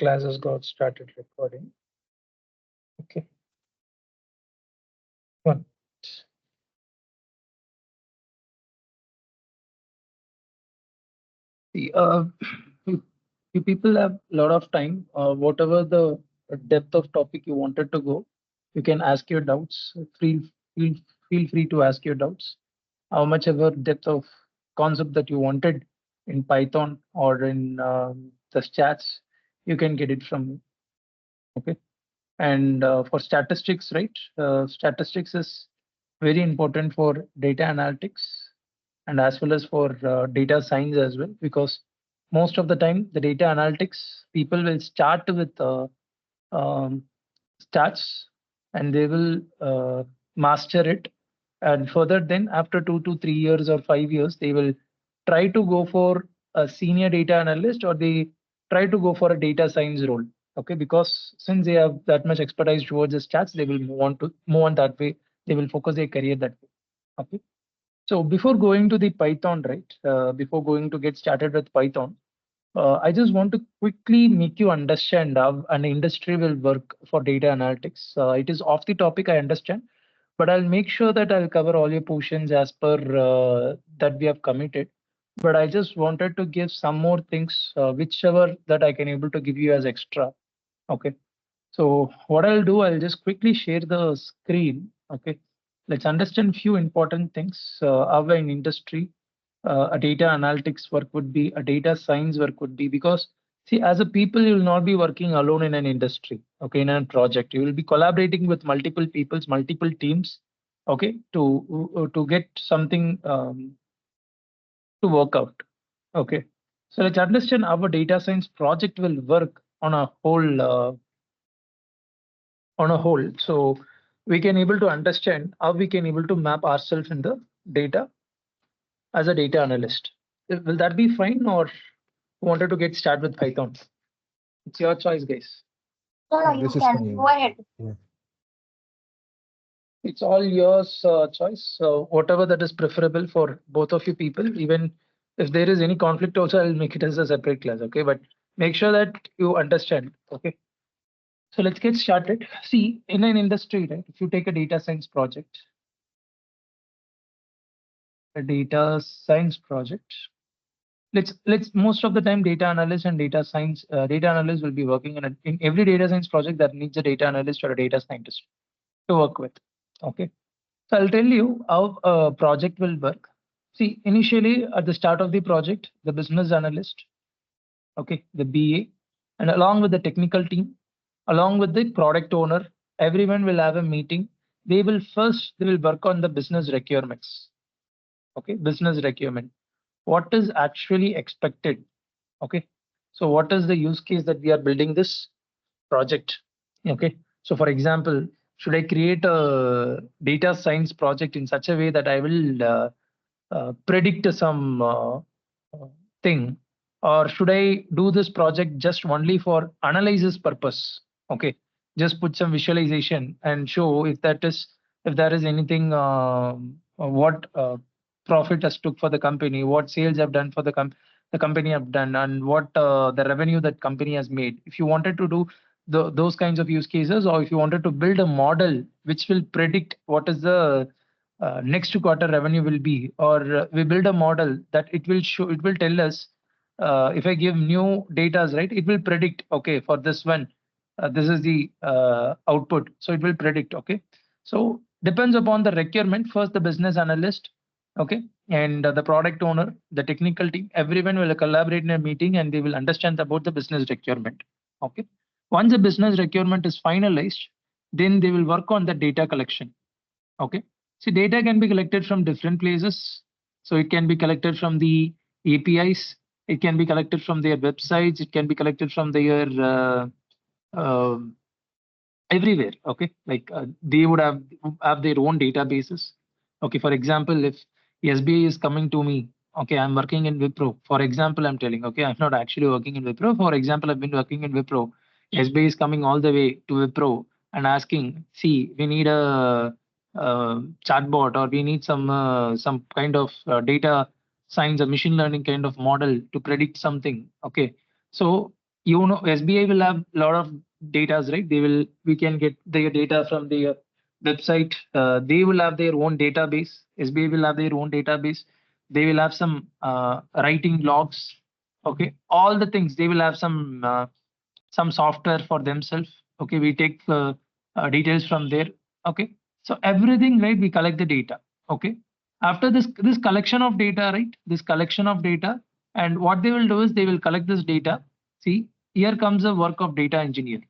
class has got started recording. Okay. One. See, you people have a lot of time. Whatever the depth of topic you wanted to go, you can ask your doubts. Feel, feel free to ask your doubts. How much ever depth of concept that you wanted in Python or in the chats, you can get it from me. Okay. And for statistics, right? Statistics is very important for data analytics and as well as for data science as well, because most of the time the data analytics people will start with um, stats and they will master it, and further then after 2 to 3 years or 5 years they will try to go for a senior data analyst or they try to go for a data science role. Okay, because since they have that much expertise towards the stats, they will move on that way. They will focus their career that way. Okay. So before going to the Python, right? Before going to get started with Python, I just want to quickly make you understand how an industry will work for data analytics. It is off the topic, I understand, but I'll make sure that I'll cover all your portions as per that we have committed. But I just wanted to give some more things, whichever that I can able to give you as extra. Okay. So what I'll do, I'll just quickly share the screen. Okay. Let's understand few important things. Our in industry, a data analytics work would be, a data science work would be, because see, as a people, you will not be working alone in an industry. Okay, in a project, you will be collaborating with multiple peoples, multiple teams. Okay, to get something to work out. Okay, so let's understand our data science project will work on a whole. So we can able to understand how we can able to map ourselves in the data as a data analyst. Will that be fine, or wanted to get started with Python? It's your choice, guys. No, you This is can go fine. ahead. Yeah. It's all yours choice. So whatever that is preferable for both of you people. Even if there is any conflict, also I'll make it as a separate class. Okay, but make sure that you understand. Okay. So let's get started. See, in an industry, right? If you take a data science project, a data science project. Let's most of the time data analyst and data analyst will be working in every data science project that needs a data analyst or a data scientist to work with. Okay, so I'll tell you how a project will work. See, initially at the start of the project, the business analyst, okay, the BA, and along with the technical team, along with the product owner, everyone will have a meeting. They will work on the business requirements. Okay, business requirement. What is actually expected? Okay, so what is the use case that we are building this project? Okay, so for example, should I create a data science project in such a way that I will predict some thing, or should I do this project just only for analysis purpose? Okay, just put some visualization and show if there is anything what profit has took for the company, what sales have done for the company have done, and what the revenue that company has made. If you wanted to do those kinds of use cases, or if you wanted to build a model which will predict what is the next quarter revenue will be, or we build a model that it will tell us if I give new datas, right, it will predict, okay, for this one, this is the output. So it will predict, okay. So depends upon the requirement. First, the business analyst, okay, and the product owner, the technical team, everyone will collaborate in a meeting and they will understand about the business requirement. Okay. Once the business requirement is finalized, then they will work on the data collection. Okay. See, data can be collected from different places. So it can be collected from the APIs. It can be collected from their websites. It can be collected from their uh, everywhere. Okay, like they would have their own databases. Okay, for example, if SBI is coming to me, okay, I'm working in Wipro. For example, I'm telling, okay, I'm not actually working in Wipro. For example, I've been working in Wipro. SBI is coming all the way to Wipro and asking, see, we need a chatbot, or we need some kind of data science or machine learning kind of model to predict something. Okay, so you know, SBI will have a lot of data, right? We can get their data from their website. They will have their own database. SBI will have their own database. They will have some writing logs. Okay, all the things. They will have some software for themselves. Okay, we take details from there. Okay, so everything, right? We collect the data. Okay, after this collection of data, right? This collection of data, and what they will do is they will collect this data. See, here comes the work of data engineer.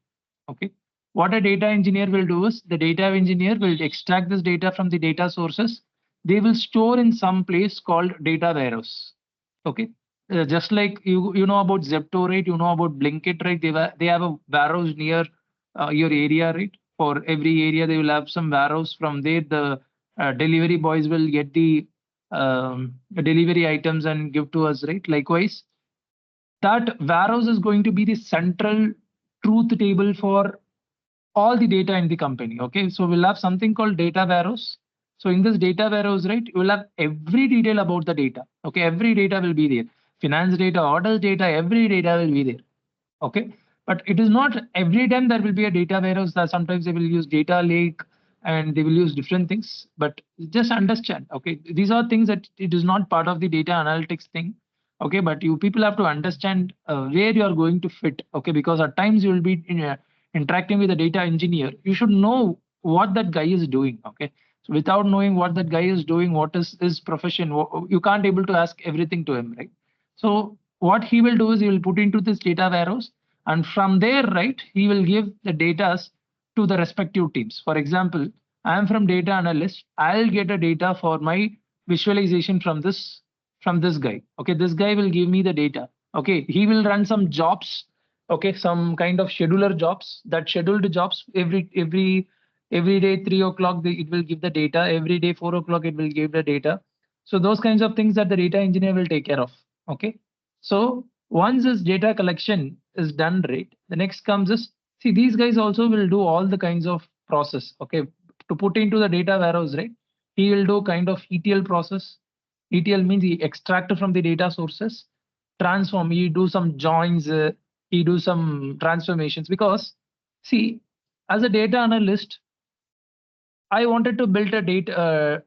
Okay, what a data engineer will do is the data engineer will extract this data from the data sources. They will store in some place called data warehouse. Okay, just like you know about Zepto, right? You know about Blinkit, right? They have a warehouse near your area, right? For every area, they will have some warehouse. From there, the delivery boys will get the delivery items and give to us, right? Likewise, that warehouse is going to be the central truth table for all the data in the company. Okay, so we'll have something called data warehouse. So in this data warehouse, right, you will have every detail about the data. Okay, every data will be there. Finance data, orders data, every data will be there. Okay, but it is not every time there will be a data warehouse. That sometimes they will use data lake and they will use different things. But just understand, okay, these are things that it is not part of the data analytics thing. Okay, but you people have to understand where you are going to fit. Okay, because at times you will be interacting with a data engineer. You should know what that guy is doing. Okay, so without knowing what that guy is doing, what is his profession, you can't able to ask everything to him, right? So what he will do is he will put into this data warehouse, and from there, right, he will give the data to the respective teams. For example, I am from data analyst. I'll get a data for my visualization from this guy. Okay, this guy will give me the data. Okay, he will run some jobs. Okay, some kind of scheduler jobs. That scheduled jobs every day 3 o'clock it will give the data. Every day 4 o'clock it will give the data. So those kinds of things that the data engineer will take care of. Okay, so once this data collection is done, right, the next comes is, see, these guys also will do all the kinds of process. Okay, to put into the data warehouse, right, he will do kind of ETL process. ETL means he extract from the data sources, transform, he do some joins, he do some transformations. Because see, as a data analyst, I wanted to build a data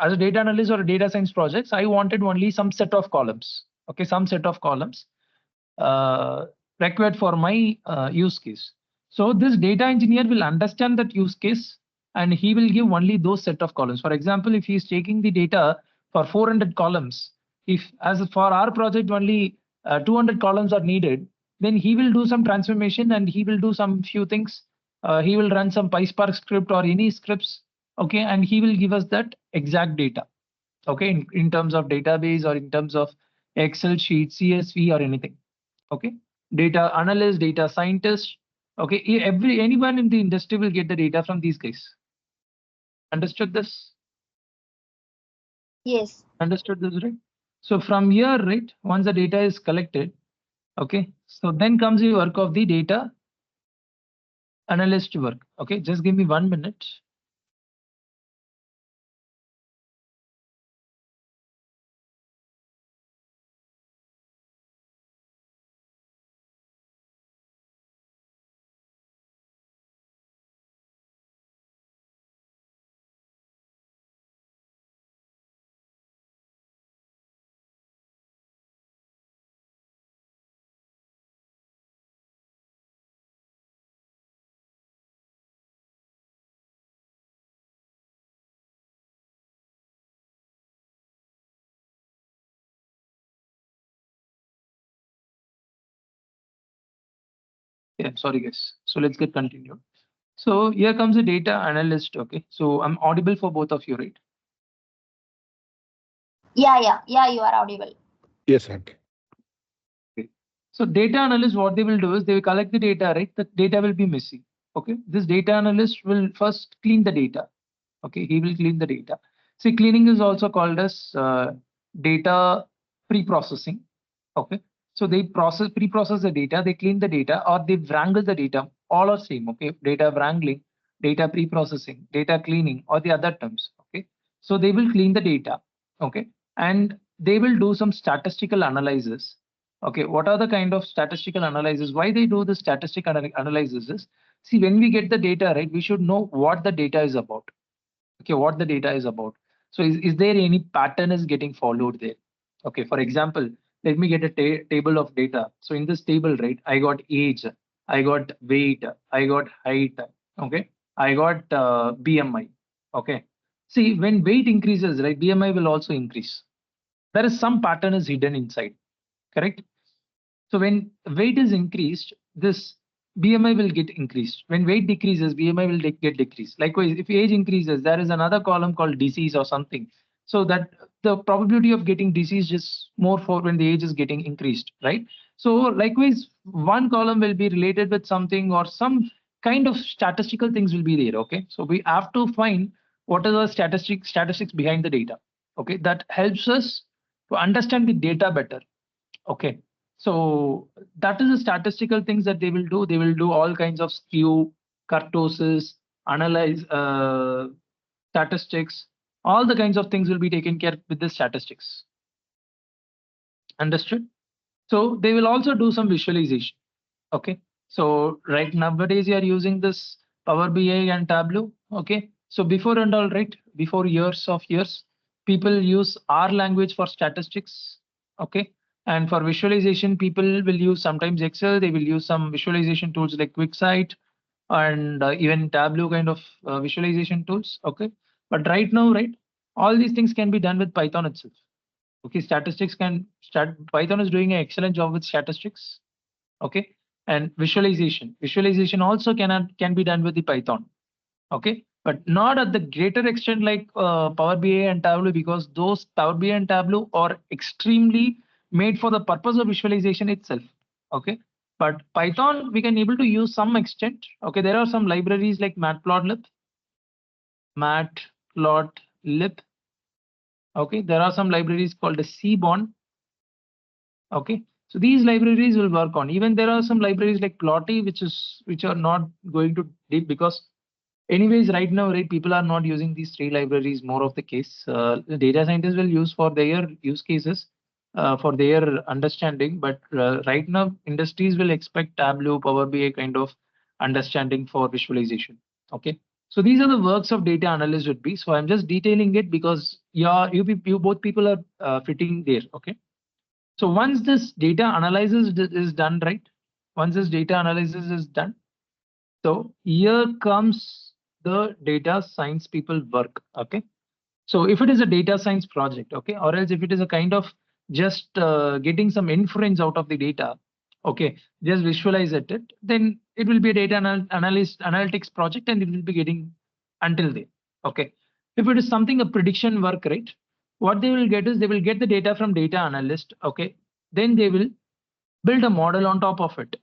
as a data analyst or a data science projects. I wanted only some set of columns. Okay, some set of columns uh, required for my use case. So this data engineer will understand that use case and he will give only those set of columns. For example, if he is taking the data for 400 columns, if as for our project only 200 columns are needed, then he will do some transformation and he will do some few things. He will run some PySpark script or any scripts. Okay, and he will give us that exact data. Okay, in terms of database or in terms of Excel sheet, CSV or anything. Okay, data analyst, data scientist. Okay, anyone in the industry will get the data from these guys. Understood this? Yes. Understood this, right? So from here, right, once the data is collected, okay, so then comes the work of the data analyst work. Okay, just give me 1 minute. Yeah, sorry guys. So let's get continued. So here comes the data analyst. Okay, so I'm audible for both of you, right? Yeah, you are audible. Yes, Hank. Okay. So data analyst, what they will do is they will collect the data, right? The data will be missing. Okay. This data analyst will first clean the data. Okay. He will clean the data. See, cleaning is also called as data pre-processing. Okay. So they pre-process the data, they clean the data, or they wrangle the data. All are same. Okay. Data wrangling, data pre-processing, data cleaning, or the other terms. Okay. So they will clean the data. Okay. And they will do some statistical analysis. Okay, what are the kind of statistical analysis? Why they do the statistical analysis is, see, when we get the data, right, we should know what the data is about. Okay, what the data is about. So is there any pattern is getting followed there? Okay, for example, let me get a table of data. So in this table, right, I got age, I got weight, I got height, okay, I got BMI. Okay, see, when weight increases, right, BMI will also increase. There is some pattern is hidden inside, correct? So when weight is increased, this BMI will get increased. When weight decreases, BMI will get decreased. Likewise, if age increases, there is another column called disease or something. So that the probability of getting disease is more for when the age is getting increased, right? So likewise, one column will be related with something or some kind of statistical things will be there. Okay, so we have to find what are the statistics behind the data. Okay, that helps us to understand the data better. Okay. So that is the statistical things that they will do. They will do all kinds of skew, kurtosis, analyze statistics, all the kinds of things will be taken care with the statistics. Understood? So they will also do some visualization. Okay. So right nowadays you are using this Power BI and Tableau. Okay. So before and all right, before years of years, people use R language for statistics. Okay. And for visualization, people will use sometimes Excel. They will use some visualization tools like QuickSight and even Tableau kind of visualization tools. Okay. But right now, right, all these things can be done with Python itself. Okay. Statistics can start. Python is doing an excellent job with statistics. Okay, and visualization also can be done with the Python. Okay, but not at the greater extent like Power BI and Tableau, because those Power BI and Tableau are extremely made for the purpose of visualization itself. Okay, but Python we can able to use some extent. Okay, there are some libraries like Matplotlib. Okay, there are some libraries called the Cbon. Okay, so these libraries will work on. Even there are some libraries like Plotty, which are not going to deep, because anyways right now, right, people are not using these three libraries more of the case. The data scientists will use for their use cases, for their understanding. But right now, industries will expect Tableau, Power BI kind of understanding for visualization. Okay. So these are the works of data analyst would be. So I'm just detailing it because yeah, you both people are fitting there. Okay. So once this data analysis is done, right? Once this data analysis is done, so here comes the data science people work. Okay. So if it is a data science project, okay, or else if it is a kind of just getting some inference out of the data, okay, just visualize it, then it will be a data analytics project and it will be getting until there. Okay. If it is something a prediction work, right? What they will get is they will get the data from data analyst. Okay. Then they will build a model on top of it.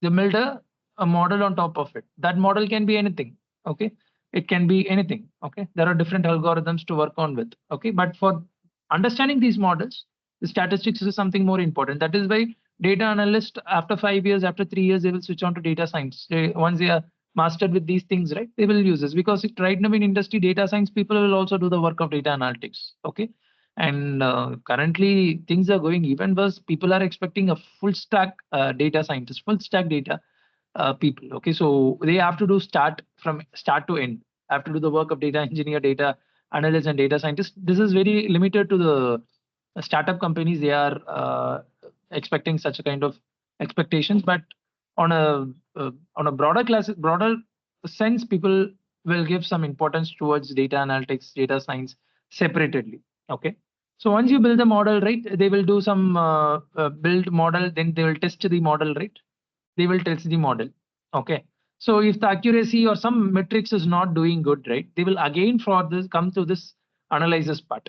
They build a model on top of it. That model can be anything. Okay. It can be anything. Okay. There are different algorithms to work on with. Okay. But for understanding these models, the statistics is something more important. That is why data analyst after 5 years, after 3 years, they will switch on to data science. Once they are mastered with these things, right, they will use this, because right now in industry, data science people will also do the work of data analytics. Okay. And currently things are going even worse. People are expecting a full stack data scientist, full stack data people. Okay, so they have to do start to end. Have to do the work of data engineer, data analyst, and data scientist. This is very limited to the startup companies. They are expecting such a kind of expectations, but on a broader sense, people will give some importance towards data analytics, data science separately. Okay. So once you build the model, right, they will do some build model, then they will test the model, right? They will test the model. Okay. So if the accuracy or some metrics is not doing good, right, they will again for this come to this analysis part.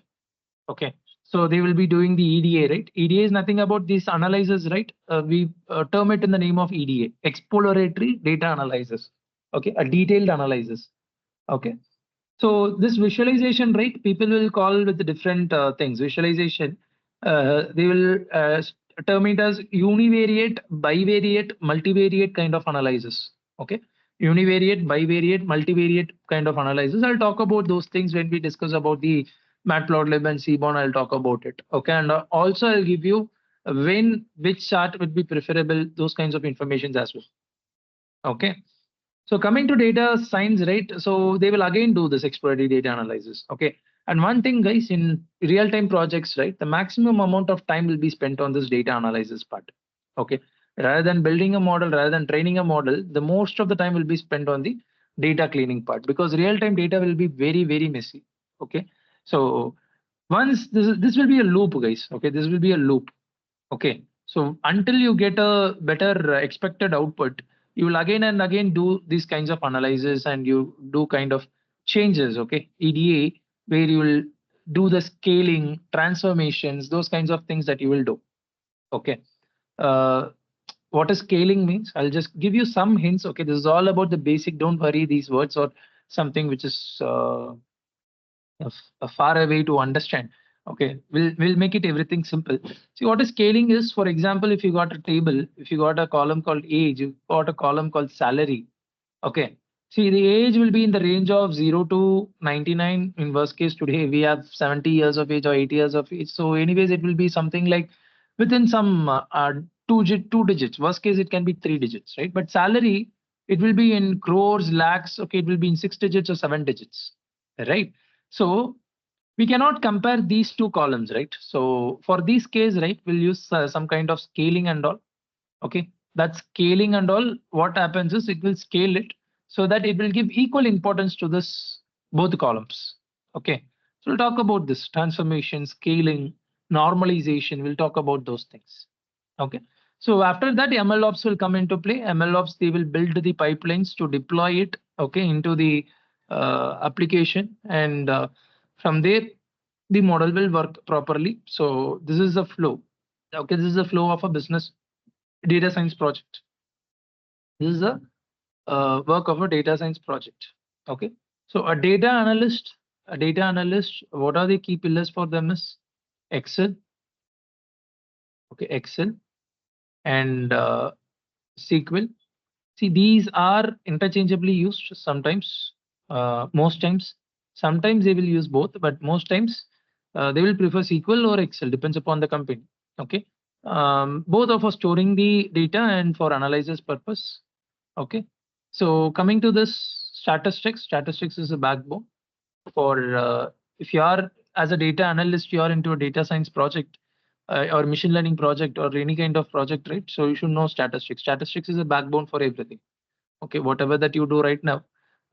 Okay. So they will be doing the EDA, right? EDA is nothing about these analyzers, right? We term it in the name of EDA, exploratory data analysis. Okay, a detailed analysis. Okay. So this visualization, right? People will call with the different things. Visualization, they will term it as univariate, bivariate, multivariate kind of analysis. Okay, univariate, bivariate, multivariate kind of analysis. I'll talk about those things when we discuss about the Matplotlib and Seaborn. I'll talk about it. Okay, and also I'll give you when which chart would be preferable, those kinds of informations as well. Okay. So coming to data science, right? So they will again do this exploratory data analysis. Okay. And one thing, guys, in real-time projects, right, the maximum amount of time will be spent on this data analysis part. Okay. Rather than building a model, rather than training a model, the most of the time will be spent on the data cleaning part because real-time data will be very, very messy. Okay. So once this will be a loop, guys. Okay. This will be a loop. Okay. So until you get a better expected output, you will again and again do these kinds of analysis and you do kind of changes. Okay. EDA, where you will do the scaling, transformations, those kinds of things that you will do. Okay. Uh, what is scaling means? I'll just give you some hints. Okay. This is all about the basic. Don't worry these words or something which is a far away to understand. Okay, we'll make it everything simple. See what is scaling is, for example, if you got a table, if you got a column called age, you got a column called salary. Okay. See, the age will be in the range of 0 to 99. In worst case, today we have 70 years of age or 80 years of age. So, anyways, it will be something like within some two digits. Worst case, it can be three digits, right? But salary, it will be in crores, lakhs. Okay, it will be in six digits or seven digits, right? So, we cannot compare these two columns, right? So, for this case, right, we'll use some kind of scaling and all. Okay, that scaling and all, what happens is it will scale it so that it will give equal importance to this both columns. Okay, so we'll talk about this transformation, scaling, normalization. We'll talk about those things. Okay, so after that MLOps will come into play. MLOps, they will build the pipelines to deploy it, okay, into the application, and from there the model will work properly. So this is the flow. Okay, this is the flow of a business data science project. This is a work of a data science project. Okay. So a data analyst, what are the key pillars for them is Excel. Okay, Excel and SQL. See, these are interchangeably used sometimes, most times. Sometimes they will use both, but most times they will prefer SQL or Excel, depends upon the company. Okay. Both are for storing the data and for analysis purpose. Okay. So coming to this statistics is a backbone for if you are as a data analyst, you are into a data science project or machine learning project or any kind of project, right? So you should know statistics. Statistics is a backbone for everything. Okay, whatever that you do right now,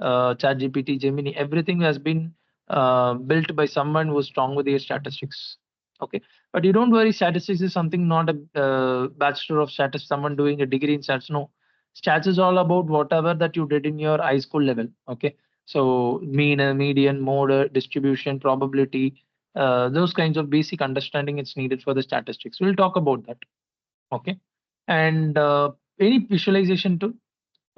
ChatGPT, Gemini, everything has been built by someone who's strong with their statistics. Okay, but you don't worry, statistics is something not a bachelor of statistics, someone doing a degree in stats. No, stats is all about whatever that you did in your high school level. Okay, so mean, median, mode, distribution, probability, those kinds of basic understanding it's needed for the statistics. We'll talk about that. Okay, and any visualization tool.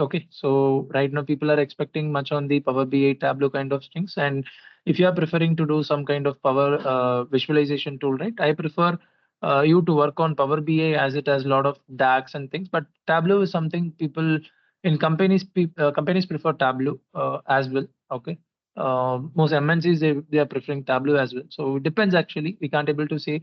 Okay, so right now people are expecting much on the Power BI Tableau kind of things, and if you are preferring to do some kind of power visualization tool, right? I prefer you to work on Power BI as it has a lot of DAX and things, but Tableau is something people in companies companies prefer Tableau as well. Okay, most MNCs they are preferring Tableau as well. So it depends actually. We can't able to say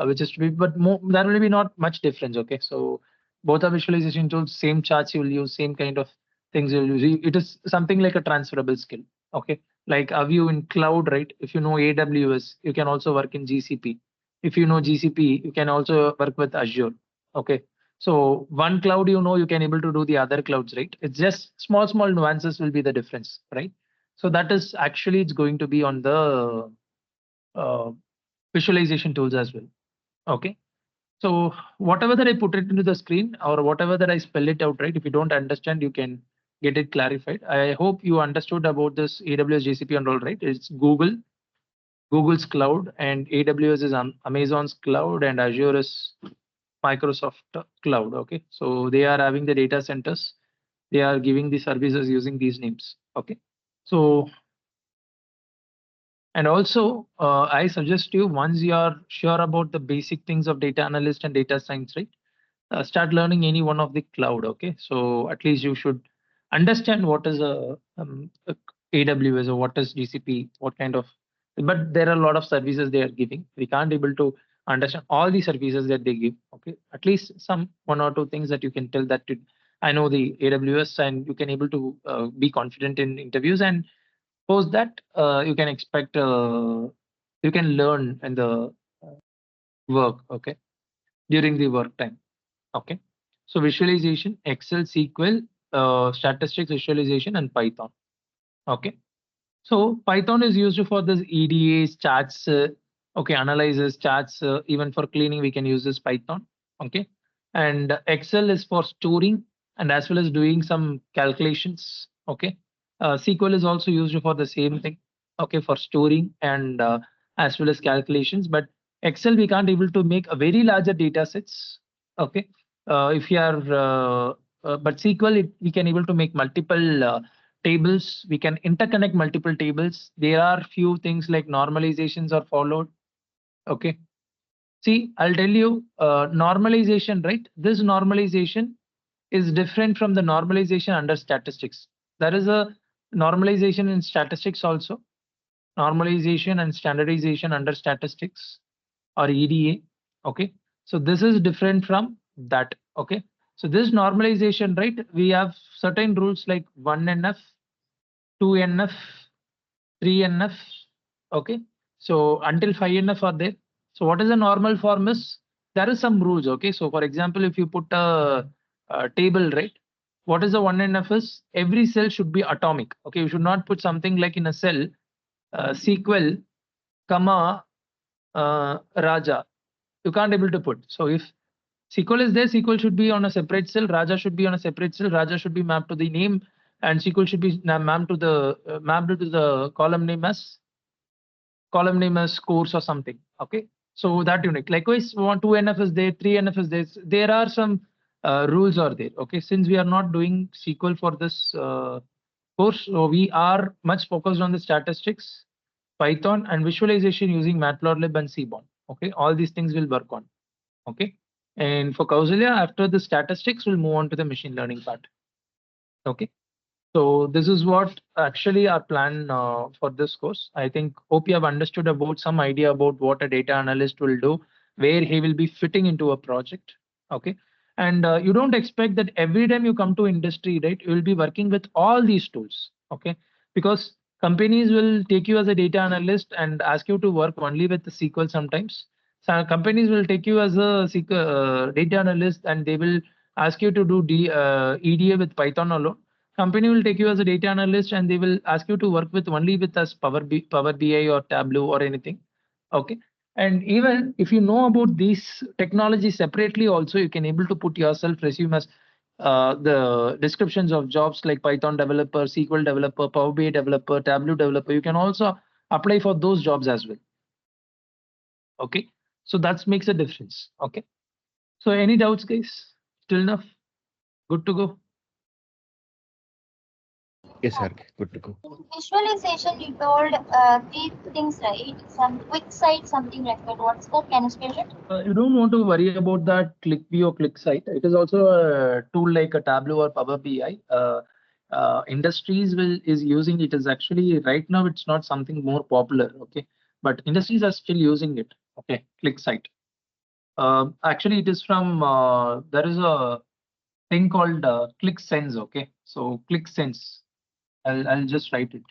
which is to be, but more, there will be not much difference. Okay, so both are visualization tools, same charts you will use, same kind of things you'll use. It is something like a transferable skill. Okay, like a view in cloud, right? If you know AWS, you can also work in GCP. If you know GCP, you can also work with Azure. Okay, so one cloud, you can able to do the other clouds, right? It's just small nuances will be the difference, right? So that is actually it's going to be on the uh, visualization tools as well. Okay. So whatever that I put it into the screen or whatever that I spell it out, right? If you don't understand, you can get it clarified. I hope you understood about this AWS GCP and all, right? It's Google's cloud, and AWS is Amazon's cloud, and Azure is Microsoft cloud. Okay, so they are having the data centers. They are giving the services using these names. Okay, so and also I suggest you once you are sure about the basic things of data analyst and data science, right? Start learning any one of the cloud. Okay, so at least you should understand what is a AWS or what is GCP, what kind of. But there are a lot of services they are giving. We can't able to understand all the services that they give. Okay, at least some one or two things that you can tell that I know the AWS, and you can able to be confident in interviews, and post that you can expect you can learn in the work. Okay, during the work time. Okay, so visualization, Excel, SQL, statistics visualization, and Python. Okay, so Python is used for this EDAs, charts, okay, analyzes charts. Even for cleaning, we can use this Python. Okay, and Excel is for storing and as well as doing some calculations. Okay, SQL is also used for the same thing. Okay, for storing and as well as calculations. But Excel we can't able to make a very larger data sets. Okay, if you are but SQL we can able to make multiple. Tables, we can interconnect multiple tables. There are few things like normalizations are followed. Okay, see, I'll tell you normalization, right? This normalization is different from the normalization under statistics. There is a normalization in statistics also, normalization and standardization under statistics or EDA. Okay, so this is different from that. Okay, so this normalization, right? We have certain rules like 1NF, 2NF, 3NF. Okay, so until 5NF are there. So what is the normal form is there is some rules. Okay, so for example, if you put a table, right? What is the 1NF is every cell should be atomic. Okay, you should not put something like in a cell sequel, comma, Raja. You can't able to put. So if SQL is there, SQL should be on a separate cell, Raja should be on a separate cell, Raja should be mapped to the name, and SQL should be mapped to the column name as course or something. Okay, so that unique. Likewise, 2NF is there, 3NF is there. There are some rules are there. Okay, since we are not doing SQL for this course, so we are much focused on the statistics, Python, and visualization using Matplotlib and Seaborn. Okay, all these things will work on. Okay, and for Kausalya, after the statistics, we'll move on to the machine learning part. Okay. So this is what actually our plan for this course. I think hope you have understood about some idea about what a data analyst will do, where he will be fitting into a project. Okay, and you don't expect that every time you come to industry, right? You will be working with all these tools. Okay, because companies will take you as a data analyst and ask you to work only with the SQL sometimes. So companies will take you as a data analyst and they will ask you to do EDA with Python alone. Company will take you as a data analyst and they will ask you to work with only with us Power BI or Tableau or anything. Okay, and even if you know about these technologies separately also, you can able to put yourself resume as the descriptions of jobs like Python developer, SQL developer, Power BI developer, Tableau developer. You can also apply for those jobs as well. Okay, so that makes a difference. Okay, so any doubts, guys? Still enough? Good to go? Yes, sir. Good to go. Visualization, you told three things, right? Some quick site, something like that. What's that? Can you spell it? You don't want to worry about that ClickView or ClickSite. It is also a tool like a Tableau or Power BI. Industries is using it. Is actually right now it's not something more popular. Okay, but industries are still using it. Okay, ClickSite. Actually, it is from there is a thing called ClickSense. Okay, so ClickSense. I'll just write it.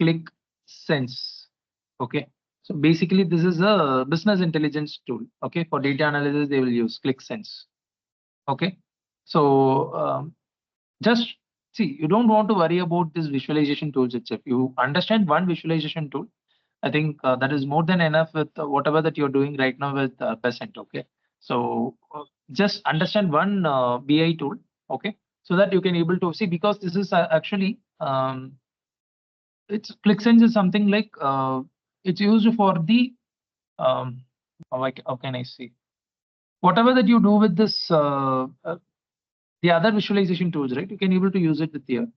ClickSense. Okay. So basically, this is a business intelligence tool. Okay, for data analysis, they will use ClickSense. Okay, so just see, you don't want to worry about this visualization tools itself. You understand one visualization tool. I think that is more than enough with whatever that you're doing right now with Percent. Okay, so just understand one BI tool. Okay, so that you can able to see because this is actually it's ClickSense is something like it's used for the how can I say whatever that you do with this the other visualization tools, right? You can able to use it with here.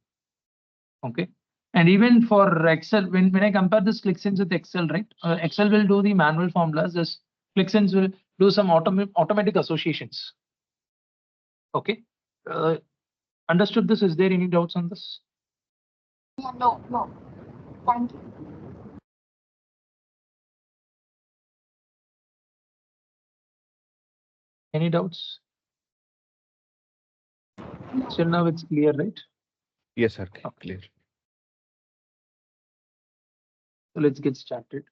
Okay, and even for Excel, when I compare this ClickSense with Excel, right? Excel will do the manual formulas. This ClickSense will do some automatic associations. Okay, understood this? Is there any doubts on this? Yeah, no. Thank you. Any doubts? Till now it's clear, right? Yes, sir. Okay. Clear. So let's get started.